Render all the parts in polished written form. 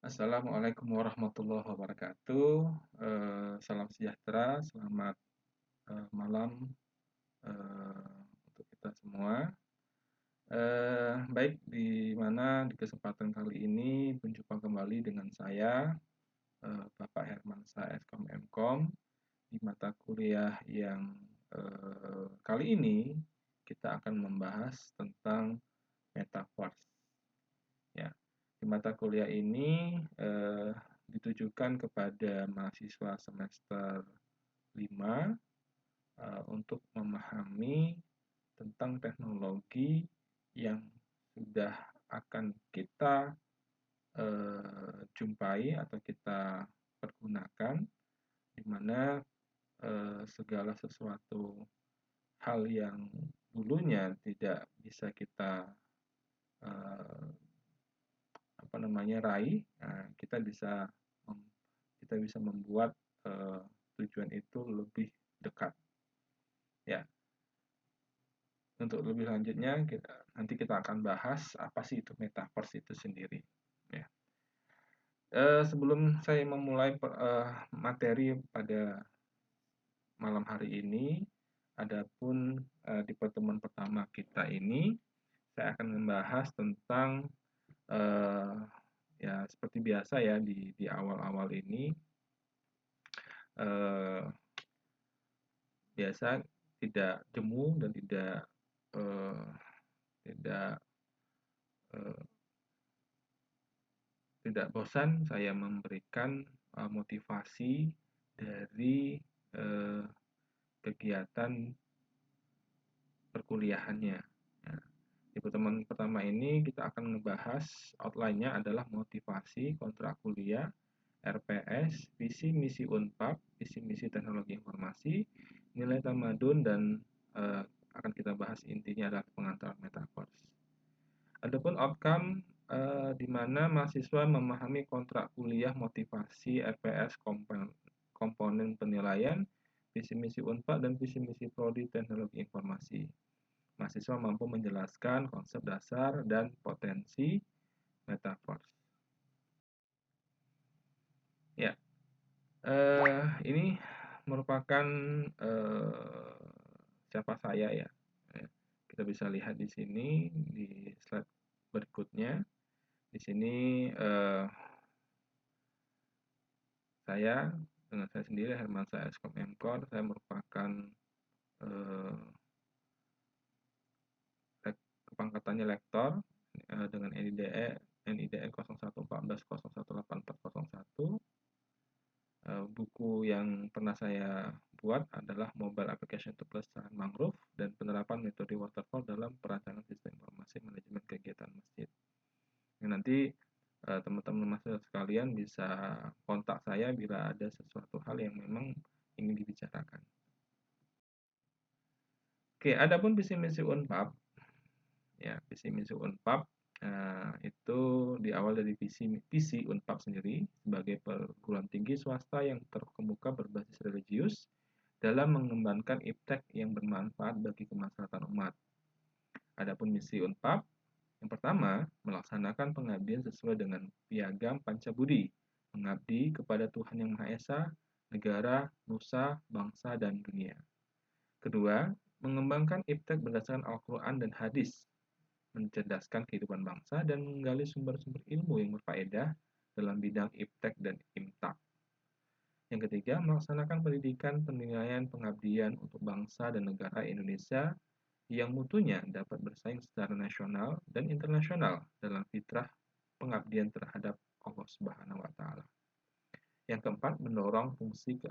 Assalamualaikum warahmatullahi wabarakatuh. Salam sejahtera, selamat malam untuk kita semua. Baik, di mana di kesempatan kali ini berjumpa kembali dengan saya, Bapak Hermansyah Skom Mkom, di mata kuliah yang kali ini kita akan membahas tentang metaverse. Ya, di mata kuliah ini ditujukan kepada mahasiswa semester 5 untuk memahami tentang teknologi yang sudah akan kita jumpai atau kita pergunakan, di mana segala sesuatu hal yang dulunya tidak bisa kita eh, raih, nah, kita bisa membuat eh, tujuan itu lebih dekat. Ya, untuk lebih lanjutnya nanti kita akan bahas apa sih itu metaverse itu sendiri. Ya. Sebelum saya memulai materi pada malam hari ini, adapun di pertemuan pertama kita ini saya akan membahas tentang eh, ya seperti biasa ya di awal-awal ini eh, biasa tidak jemu dan eh, tidak eh, tidak bosan saya memberikan motivasi dari eh, kegiatan perkuliahannya. Nah, di pertemuan pertama ini kita akan membahas outline-nya adalah motivasi kontrak kuliah, RPS, visi misi Unpad, visi misi teknologi informasi, nilai tamadun, dan akan kita bahas intinya adalah pengantar metaverse. Adapun outcome di mana mahasiswa memahami kontrak kuliah, motivasi, RPS, komponen penilaian, visi misi Unpad, dan visi misi prodi teknologi informasi. Mahasiswa mampu menjelaskan konsep dasar dan potensi metaverse. Ya, ini merupakan siapa saya ya. Kita bisa lihat di sini di slide berikutnya. Di sini saya dengan saya sendiri Hermansyah Skom Mkor, saya merupakan eh, kepangkatannya lektor dengan NIDE 0114018401. Buku yang pernah saya buat adalah Mobile Application to Pelestarian Mangrove dan penerapan metode waterfall dalam perancangan sistem informasi manajemen kegiatan masjid. Nanti teman-teman mahasiswa sekalian bisa kontak saya bila ada sesuatu hal yang memang ingin dibicarakan. Oke, adapun visi misi Unpad, ya visi misi Unpad itu diawal dari visi Unpad sendiri sebagai perguruan tinggi swasta yang terkemuka berbasis religius dalam mengembangkan iptek yang bermanfaat bagi kemaslahatan umat. Adapun misi Unpad, yang pertama, melaksanakan pengabdian sesuai dengan piagam Pancabudi, mengabdi kepada Tuhan Yang Maha Esa, negara, nusa, bangsa, dan dunia. Kedua, mengembangkan iptek berdasarkan Al-Quran dan hadis, mencerdaskan kehidupan bangsa, dan menggali sumber-sumber ilmu yang berfaedah dalam bidang iptek dan imtak. Yang ketiga, melaksanakan pendidikan penilaian pengabdian untuk bangsa dan negara Indonesia yang mutunya dapat bersaing secara nasional dan internasional dalam fitrah pengabdian terhadap Allah Subhanahu wa taala. Yang keempat, mendorong fungsi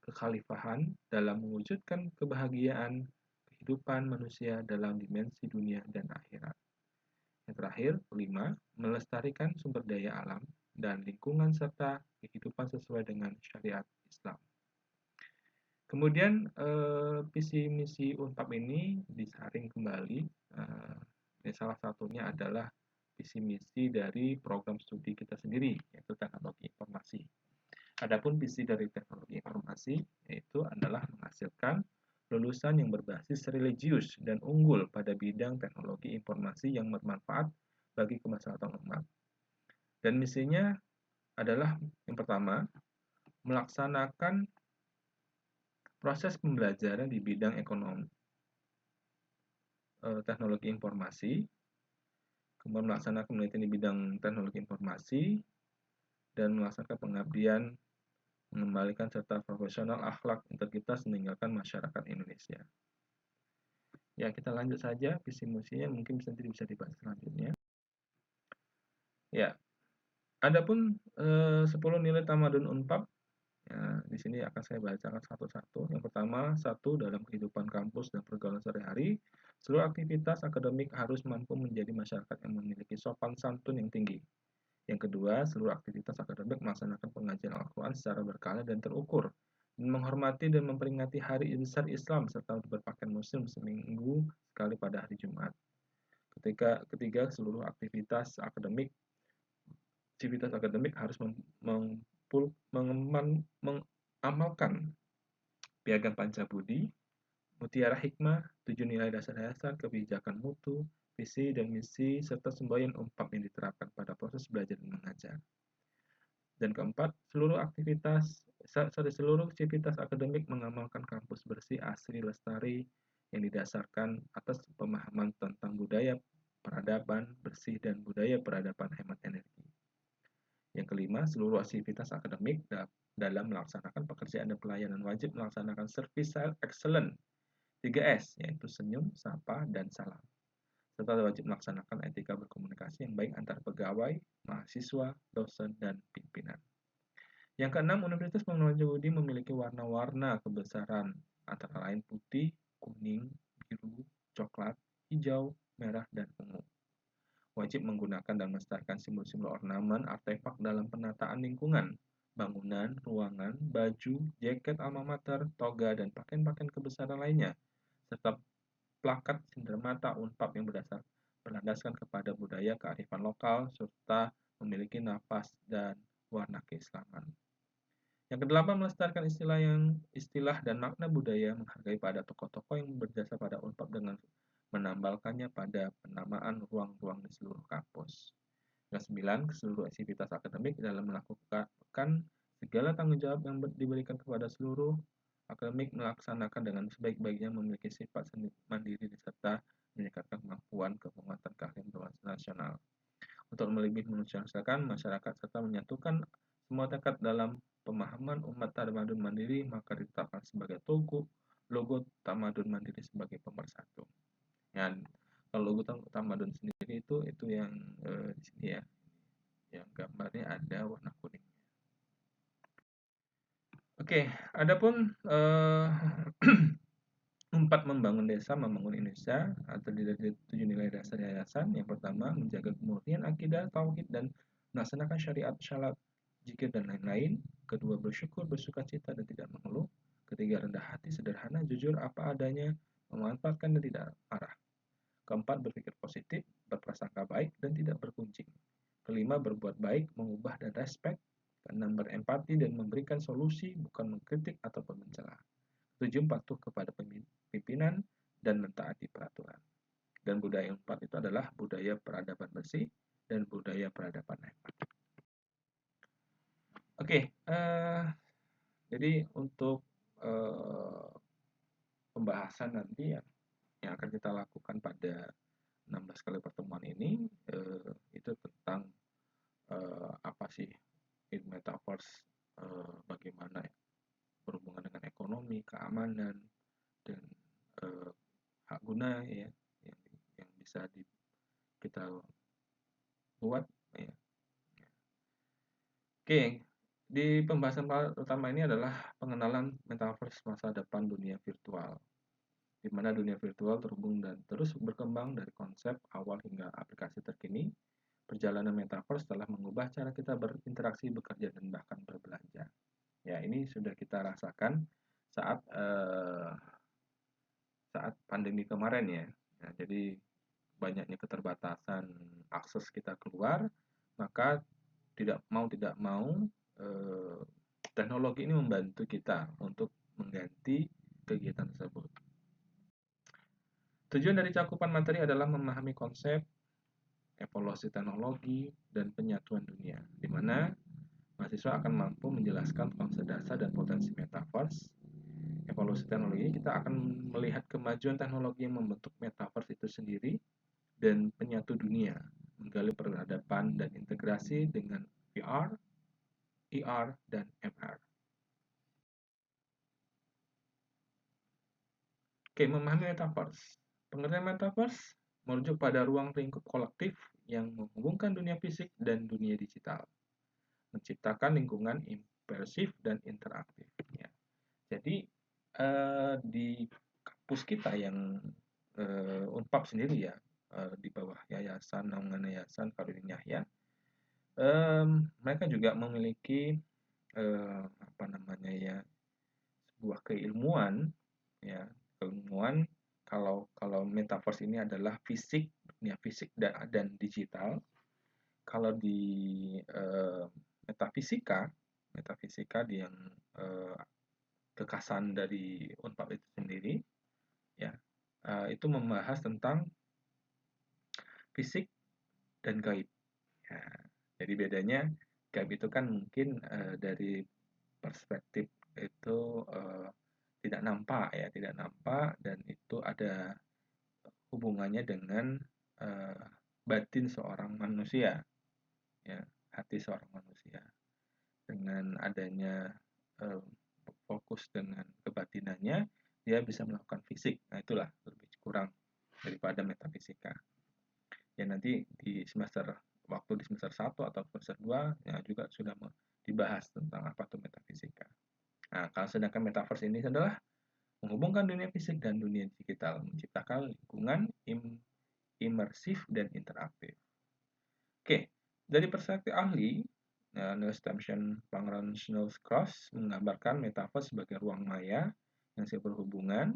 kekhalifahan dalam mewujudkan kebahagiaan kehidupan manusia dalam dimensi dunia dan akhirat. Yang terakhir, kelima, melestarikan sumber daya alam dan lingkungan serta kehidupan sesuai dengan syariat Islam. Kemudian visi misi Unpad ini disaring kembali. Salah satunya adalah visi misi dari program studi kita sendiri, yaitu teknologi informasi. Adapun visi dari teknologi informasi yaitu adalah menghasilkan lulusan yang berbasis religius dan unggul pada bidang teknologi informasi yang bermanfaat bagi kemaslahatan umat. Dan misinya adalah yang pertama, melaksanakan proses pembelajaran di bidang ekonomi, teknologi informasi, kemudian melaksanakan penelitian di bidang teknologi informasi, dan melaksanakan pengabdian, mengembalikan serta profesional akhlak integritas meninggalkan masyarakat Indonesia. Ya, kita lanjut saja visi misinya, mungkin nanti bisa dibahas selanjutnya. Ya, adapun 10 nilai tamadun Unpad, ya, di sini akan saya bacakan satu-satu. Yang pertama, satu, dalam kehidupan kampus dan pergaulan sehari-hari, seluruh aktivitas akademik harus mampu menjadi masyarakat yang memiliki sopan santun yang tinggi. Yang kedua, seluruh aktivitas akademik melaksanakan pengajian Al-Quran secara berkala dan terukur, dan menghormati dan memperingati hari besar Islam serta berpakaian muslim seminggu sekali pada hari Jumat. Ketiga, seluruh aktivitas akademik harus mengamalkan piagam Pancabudi, mutiara hikmah, 7 nilai dasar-dasar, kebijakan mutu, visi dan misi, serta semboyan Unpad yang diterapkan pada proses belajar dan mengajar. Dan keempat, seluruh aktivitas akademik mengamalkan kampus bersih, asri, lestari yang didasarkan atas pemahaman tentang budaya peradaban bersih dan budaya peradaban hemat energi. Yang kelima, seluruh aktivitas akademik dalam melaksanakan pekerjaan dan pelayanan wajib melaksanakan service excellent 3S, yaitu senyum, sapa, dan salam. Serta wajib melaksanakan etika berkomunikasi yang baik antar pegawai, mahasiswa, dosen, dan pimpinan. Yang keenam, Universitas Pengembangan memiliki warna-warna kebesaran antara lain putih, kuning, biru, coklat, hijau, merah, dan ungu. Wajib menggunakan dan melestarikan simbol-simbol ornamen artefak dalam penataan lingkungan, bangunan, ruangan, baju, jaket alma mater, toga, dan pakaian-pakaian kebesaran lainnya, serta plakat cenderamata Unpad yang berlandaskan kepada budaya kearifan lokal serta memiliki napas dan warna keislaman. Yang kedelapan, melestarikan istilah dan makna budaya, menghargai pada tokoh-tokoh yang berjasa pada Unpad dengan menambalkannya pada penamaan ruang-ruang di seluruh kampus. Yang sembilan, seluruh aktivitas akademik dalam melakukan segala tanggung jawab yang diberikan kepada seluruh akademik melaksanakan dengan sebaik-baiknya, memiliki sifat mandiri serta meningkatkan kemampuan penguatan keahlian nasional untuk lebih memanusiakan masyarakat serta menyatukan semua tekad dalam pemahaman umat tamadun mandiri, maka ditetapkan sebagai logo tamadun mandiri sebagai pemersatu. Dan kalau logo tamadun sendiri itu yang di sini ya, yang gambarnya ada warna kuning. Oke, adapun Unpad membangun desa, membangun Indonesia, terdiri dari 7 nilai dasar yayasan. Yang pertama, menjaga kemurnian akidah, tauhid, dan melaksanakan syariat, syalat, zikir, dan lain-lain. Kedua, bersyukur, bersukacita, dan tidak mengeluh. Ketiga, rendah hati, sederhana, jujur, apa adanya, memanfaatkan dan tidak marah. Keempat, berpikir positif, berprasangka baik, dan tidak berkuncing. Kelima, berbuat baik, mengubah, dan respect. Keenam, berempati dan memberikan solusi, bukan mengkritik ataupun mencela. 7, patuh kepada pimpinan dan mentaati peraturan. Dan budaya yang 4 itu adalah budaya peradaban bersih dan budaya peradaban hemat. Oke, jadi untuk pembahasan nanti yang akan kita lakukan pada 16 kali pertemuan ini itu tentang apa sih metaverse, bagaimana berhubungan dengan ekonomi, keamanan, dan hak guna ya yang bisa kita buat ya. Oke, di pembahasan pertama ini adalah pengenalan metaverse masa depan dunia virtual, di mana dunia virtual terhubung dan terus berkembang dari konsep awal hingga aplikasi terkini. Perjalanan metaverse telah mengubah cara kita berinteraksi, bekerja, dan bahkan berbelanja. Ya, ini sudah kita rasakan saat pandemi kemarin ya. Nah, jadi banyaknya keterbatasan akses kita keluar, maka tidak mau teknologi ini membantu kita untuk mengganti kegiatan tersebut. Tujuan dari cakupan materi adalah memahami konsep, evolusi teknologi, dan penyatuan dunia, di mana mahasiswa akan mampu menjelaskan konsep dasar dan potensi metaverse. Evolusi teknologi, kita akan melihat kemajuan teknologi yang membentuk metaverse itu sendiri dan penyatu dunia, menggali peradaban dan integrasi dengan VR, AR, dan MR. Oke, memahami metaverse. Pengertian metaverse merujuk pada ruang lingkup kolektif yang menghubungkan dunia fisik dan dunia digital, menciptakan lingkungan imersif dan interaktif. Ya. Jadi di kampus kita yang Unpad sendiri ya, di bawah yayasan naungan yayasan Khairudin Yahya, mereka juga memiliki apa namanya ya, sebuah keilmuan ya, keilmuan kalau metaverse ini adalah fisik, dunia fisik dan digital. Kalau di metafisika di yang kekasan dari Unpad itu sendiri ya, itu membahas tentang fisik dan gaib. Ya, jadi bedanya gaib itu kan mungkin dari perspektif itu tidak nampak ya, tidak nampak, dan itu ada hubungannya dengan batin seorang manusia, ya, hati seorang manusia. Dengan adanya fokus dengan kebatinannya, dia bisa melakukan fisik. Nah, itulah lebih kurang daripada metafisika. Ya, nanti di waktu di semester 1 atau semester 2 ya juga sudah dibahas tentang apa itu metafisika. Nah, kalau sedangkan metaverse ini adalah menghubungkan dunia fisik dan dunia digital, menciptakan lingkungan imersif dan interaktif. Oke, dari perspektif ahli, Neil Stephenson Pangeran Snodgrass menggambarkan metaverse sebagai ruang maya yang berhubungan.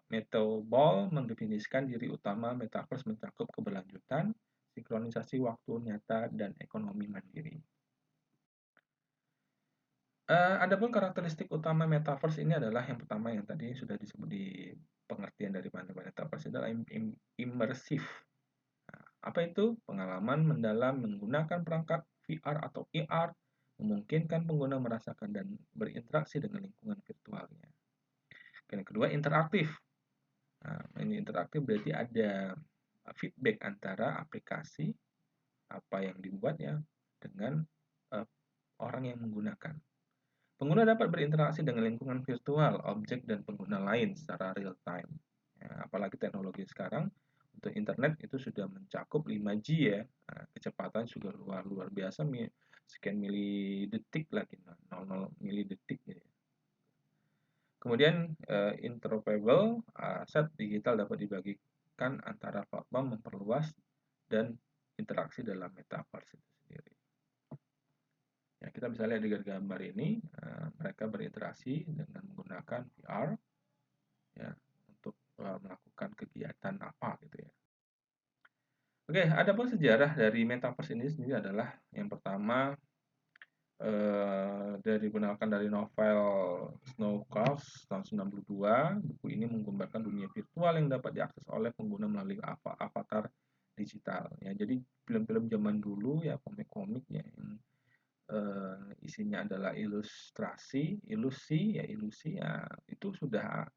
Metobol mendefinisikan diri utama metaverse mencakup keberlanjutan, sinkronisasi waktu nyata, dan ekonomi mandiri. Adapun karakteristik utama metaverse ini adalah yang pertama yang tadi sudah disebut di pengertian dari metaverse adalah imersif. Apa itu? Pengalaman mendalam menggunakan perangkat VR atau AR memungkinkan pengguna merasakan dan berinteraksi dengan lingkungan virtualnya. Yang kedua, interaktif. Nah, ini interaktif berarti ada feedback antara aplikasi apa yang dibuat ya dengan orang yang menggunakan. Pengguna dapat berinteraksi dengan lingkungan virtual, objek, dan pengguna lain secara real time. Ya, apalagi teknologi sekarang untuk internet itu sudah mencakup 5G ya, kecepatan sudah luar biasa, sekian milidetik lagi, 00 milidetik gitu. Kemudian interoperable aset digital dapat dibagikan antara platform, memperluas dan interaksi dalam metaverse itu sendiri. Ya, kita bisa lihat di gambar ini, mereka berinteraksi dengan menggunakan VR ya, untuk melakukan kegiatan apa gitu ya. Oke, adapun sejarah dari metaverse ini sendiri adalah yang pertama digunakan dari novel Snodgrass tahun 92. Buku ini menggambarkan dunia virtual yang dapat diakses oleh pengguna melalui avatar digital. Ya, jadi film-film zaman dulu ya, komik-komik ya, yang isinya adalah ilusi ya, itu sudah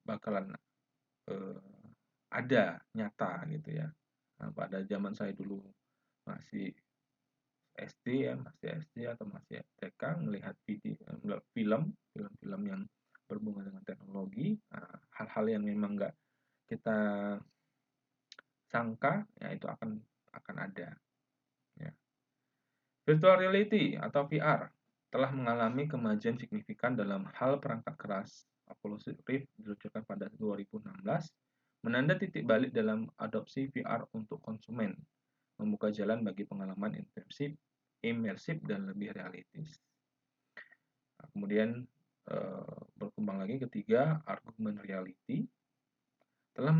bakalan ada nyata gitu ya. Nah, pada zaman saya dulu masih SD ya, masih SD atau masih TK, melihat film-film yang berhubungan dengan teknologi, hal-hal yang memang nggak kita sangka ya itu akan ada ya. Virtual reality atau VR telah mengalami kemajuan signifikan dalam hal perangkat keras. Oculus Rift diluncurkan pada 2016, menanda titik balik dalam adopsi VR untuk konsumen, membuka jalan bagi pengalaman imersif dan lebih realistis. Nah, kemudian berkembang lagi ketiga, argument reality telah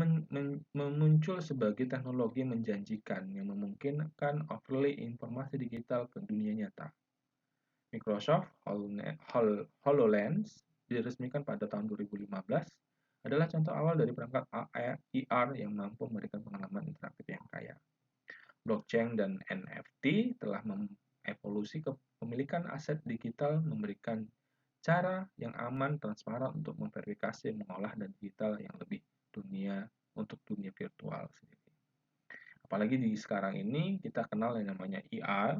muncul sebagai teknologi menjanjikan yang memungkinkan overlay informasi digital ke dunia nyata. Microsoft HoloLens diresmikan pada tahun 2015 adalah contoh awal dari perangkat AR yang mampu memberikan pengalaman interaktif yang kaya. Blockchain dan NFT telah evolusi kepemilikan aset digital memberikan cara yang aman, transparan untuk memverifikasi, mengolah, dan digital yang lebih untuk dunia virtual sendiri. Apalagi di sekarang ini kita kenal yang namanya AI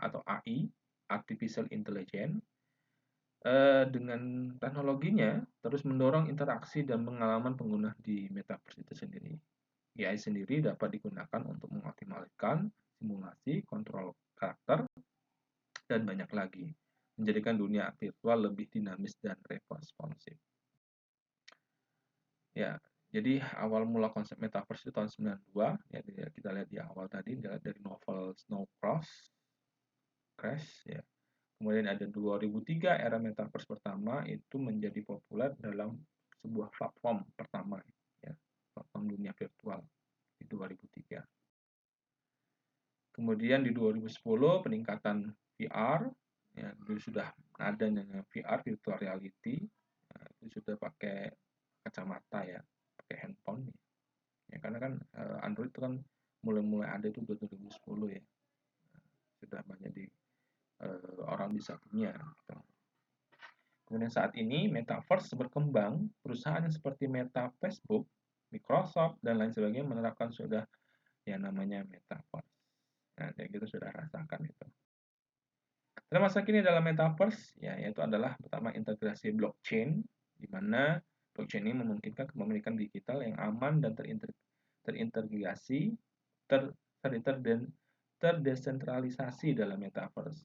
atau AI, Artificial Intelligence, dengan teknologinya terus mendorong interaksi dan pengalaman pengguna di metaverse itu sendiri. AI sendiri dapat digunakan untuk mengoptimalkan simulasi, kontrol karakter, dan banyak lagi, menjadikan dunia virtual lebih dinamis dan responsif. Ya, jadi awal mula konsep metaverse itu tahun 92, ya kita lihat di awal tadi dari novel Snow Crash, ya. Kemudian ada 2003, era metaverse pertama itu menjadi populer dalam sebuah platform pertama, ya, platform dunia virtual di 2003. Kemudian di 2010 peningkatan VR, ya, sudah adanya VR, virtual reality, itu sudah pakai kacamata, ya, pakai handphone, ya, karena kan Android itu kan mulai ada itu 2010, ya, sudah banyak di orang bisa punya. Gitu. Kemudian saat ini metaverse berkembang, perusahaan seperti Meta, Facebook, Microsoft, dan lain sebagainya menerapkan sudah yang namanya metaverse. Nah, yang kita sudah rasakan itu. Dan masa kini dalam metaverse, ya, yaitu adalah pertama integrasi blockchain, di mana blockchain ini memungkinkan kepemilikan digital yang aman dan terintegrasi, dan terdesentralisasi dalam metaverse.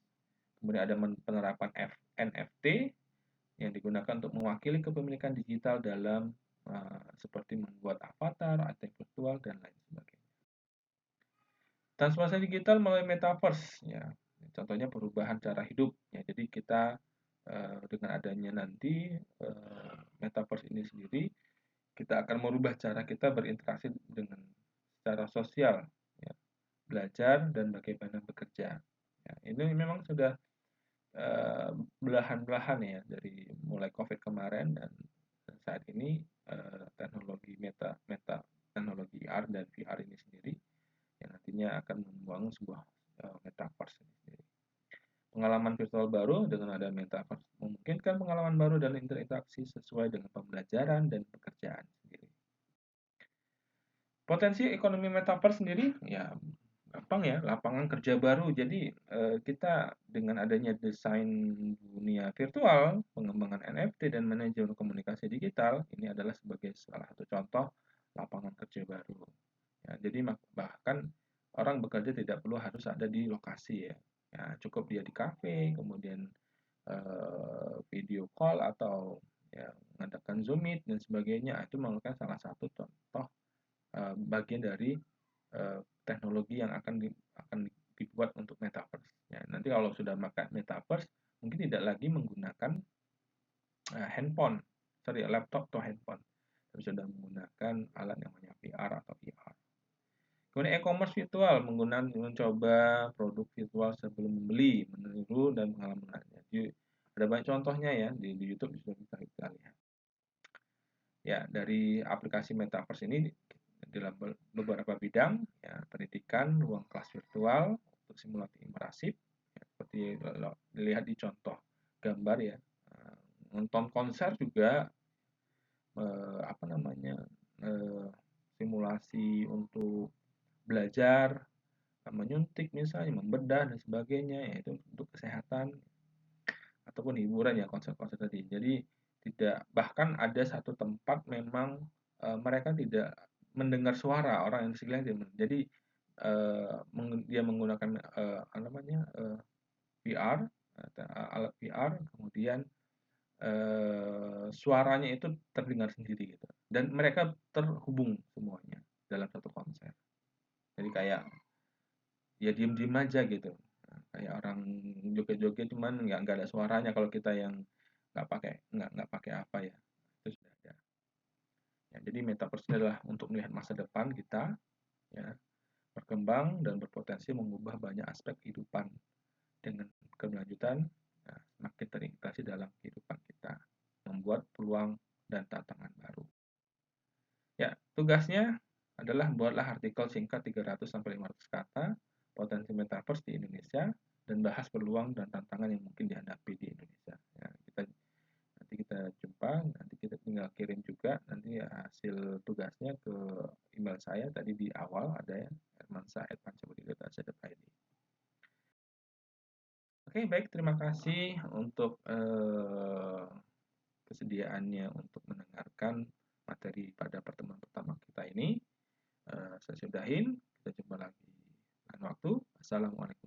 Kemudian ada penerapan NFT yang digunakan untuk mewakili kepemilikan digital dalam seperti membuat avatar, item virtual, dan lain sebagainya. Transformasi digital melalui metaverse, ya, contohnya perubahan cara hidup, ya. Jadi kita dengan adanya nanti metaverse ini sendiri, kita akan merubah cara kita berinteraksi dengan secara sosial, ya, belajar dan bagaimana bekerja. Ya, ini memang sudah belahan-belahan, ya, dari mulai COVID kemarin dan saat ini teknologi teknologi AR dan VR ini sendiri yang nantinya akan membangun sebuah metaverse sendiri. Pengalaman virtual baru dengan ada metaverse memungkinkan pengalaman baru dan interaksi sesuai dengan pembelajaran dan pekerjaan sendiri. Potensi ekonomi metaverse sendiri, ya, gampang, ya, lapangan kerja baru. Jadi kita dengan adanya desain dunia virtual, pengembangan NFT dan manajemen komunikasi digital, ini adalah sebagai salah satu contoh lapangan kerja baru. Ya, jadi bahkan orang bekerja tidak perlu harus ada di lokasi, ya. Ya, cukup dia di kafe, kemudian video call atau, ya, mengadakan Zoom Meet dan sebagainya. Itu merupakan salah satu contoh bagian dari teknologi yang akan dibuat untuk metaverse. Ya, nanti kalau sudah pakai metaverse, mungkin tidak lagi menggunakan laptop atau handphone, tapi sudah menggunakan alat yang namanya VR atau VR. Kemudian e-commerce virtual, mencoba produk virtual sebelum membeli, meniru dan pengalaman. Jadi ada banyak contohnya, ya, di YouTube bisa kita lihat. Ya, dari aplikasi metaverse ini dalam beberapa bidang, ya, pendidikan, ruang kelas virtual untuk simulasi imersif, ya, seperti dilihat di contoh gambar, ya. Nonton konser juga simulasi untuk belajar, menyuntik misalnya, membedah dan sebagainya, yaitu untuk kesehatan ataupun hiburan, ya, konser-konser tadi. Jadi bahkan ada satu tempat memang mereka tidak mendengar suara orang yang di sekeliling. Jadi dia menggunakan VR, alat VR, kemudian suaranya itu terdengar sendiri, gitu. Dan mereka terhubung semuanya dalam satu konser. Jadi kayak, ya, diem-diem aja gitu. Kayak orang joget-joget cuman nggak ada suaranya kalau kita yang nggak pakai apa, ya. Itu sudah ada. Ya, jadi metaverse adalah untuk melihat masa depan kita, ya, berkembang dan berpotensi mengubah banyak aspek kehidupan dengan keberlanjutan, ya, semakin terintegrasi dalam kehidupan kita, membuat peluang dan tantangan baru. Ya, tugasnya adalah buatlah artikel singkat 300 sampai 500 kata, potensi metaverse di Indonesia dan bahas peluang dan tantangan yang mungkin dihadapi di Indonesia. Ya, nanti kita jumpa, nanti kita tinggal kirim juga nanti hasil tugasnya ke email saya tadi di awal ada ya, hermansa@pancabudi.ac.id. Oke, baik, terima kasih untuk kesediaannya untuk mendengarkan materi pada pertemuan pertama kita ini. Saya sudahin, kita jumpa lagi lain waktu. Assalamualaikum.